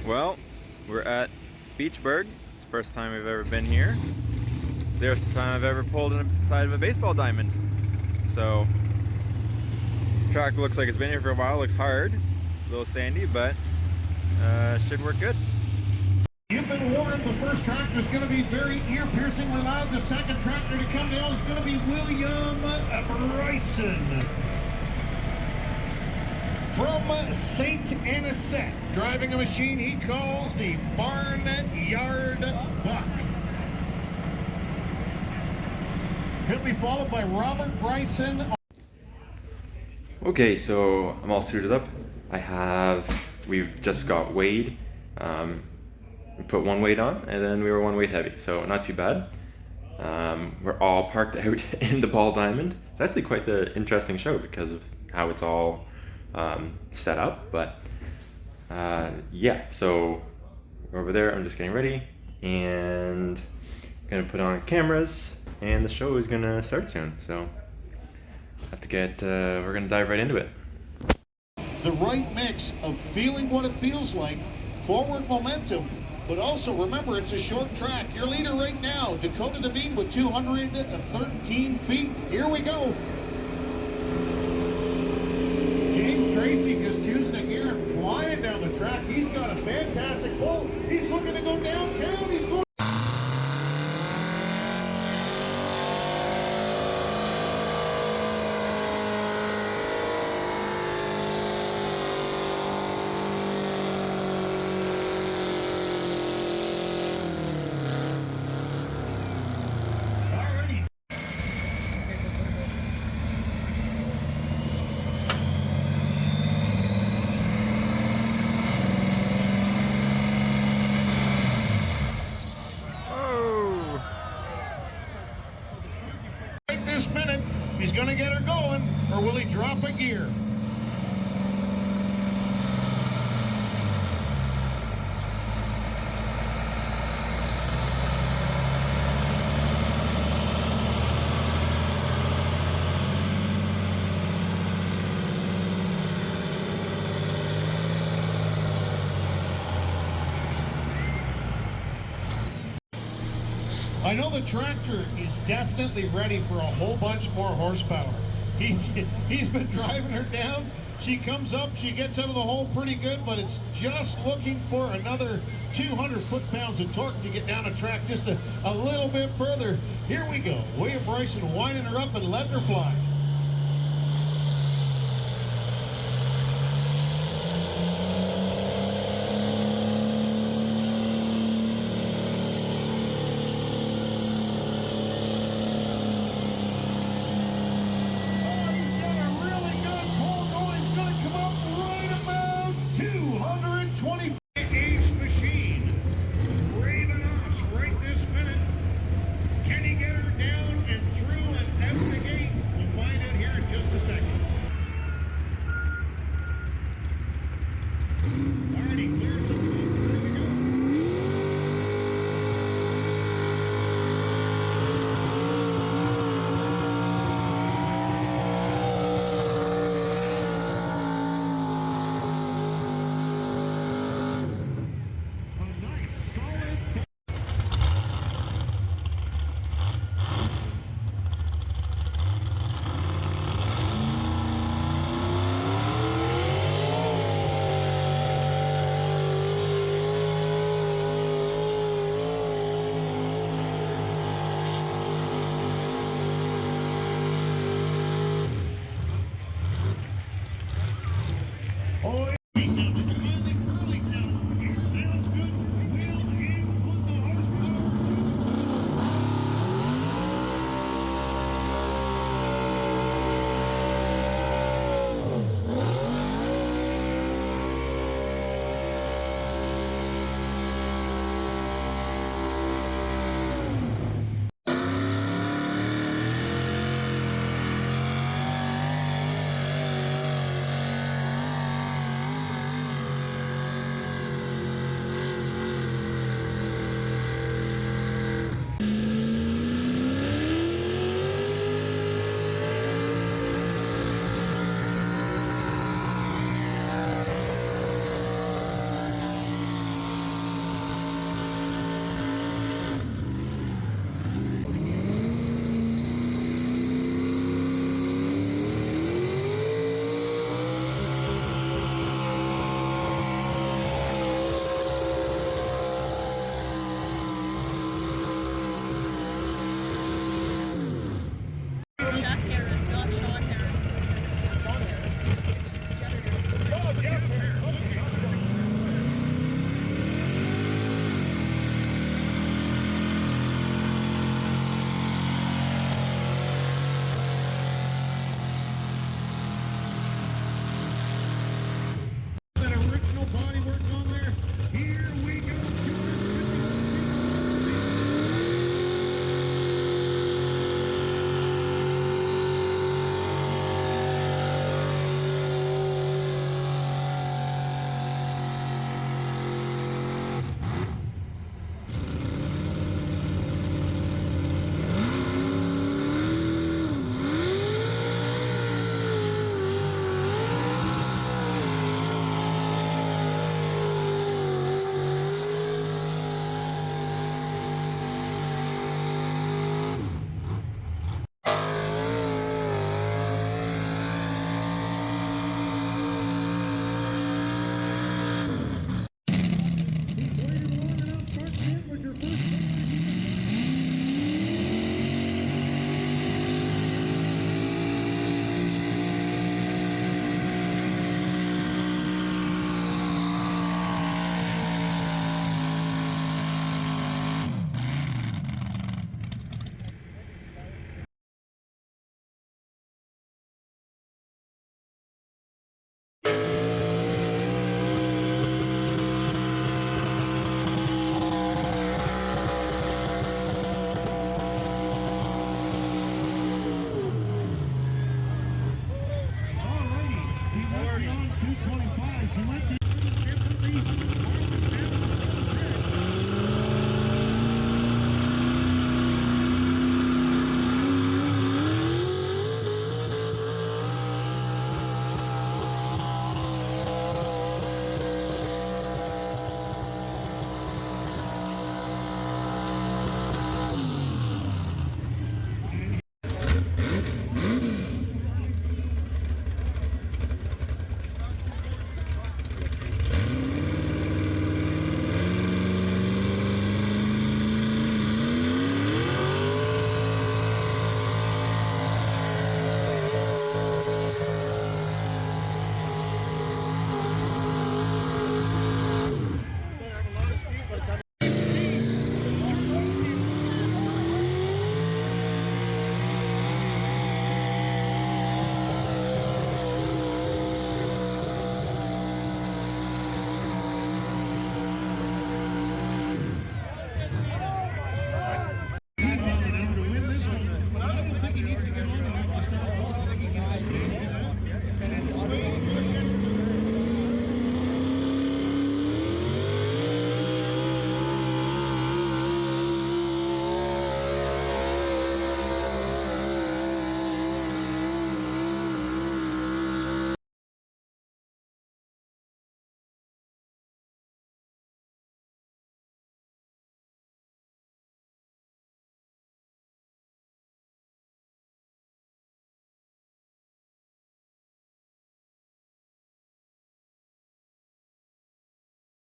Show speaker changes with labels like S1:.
S1: Well, we're at Beachburg. It's the first time we've ever been here. It's the first time I've ever pulled inside of a baseball diamond. So, track looks like it's been here for a while. Looks hard, a little sandy, but should work good.
S2: You've been warned the first tractor is going to be very ear-piercingly loud. The second tractor to come down is going to be William Bryson from St. Anisette, driving a machine he calls the Barnyard Buck. He'll be followed by Robert Bryson.
S1: Okay, so I'm all suited up. We've just got weighed. We put one weight on, and then we were one weight heavy, so not too bad. We're all parked out in the ball diamond. It's actually quite the interesting show because of how it's all set up, but yeah, so over there I'm just getting ready and gonna put on cameras, and the show is gonna start soon, so we're gonna dive right into it.
S2: The right mix of feeling what it feels like, forward momentum, but also remember it's a short track. Your leader right now, Dakota Devine with 213 feet. Here we go. James Tracy just choosing a gear and flying down the track. He's got a fantastic pull. He's looking to go downtown. He's going. This minute, he's going to get her going, or will he drop a gear? I know the tractor is definitely ready for a whole bunch more horsepower. He's been driving her down. She comes up, she gets out of the hole pretty good, but it's just looking for another 200 foot-pounds of torque to get down a track just a little bit further. Here we go. William Bryson winding her up and letting her fly.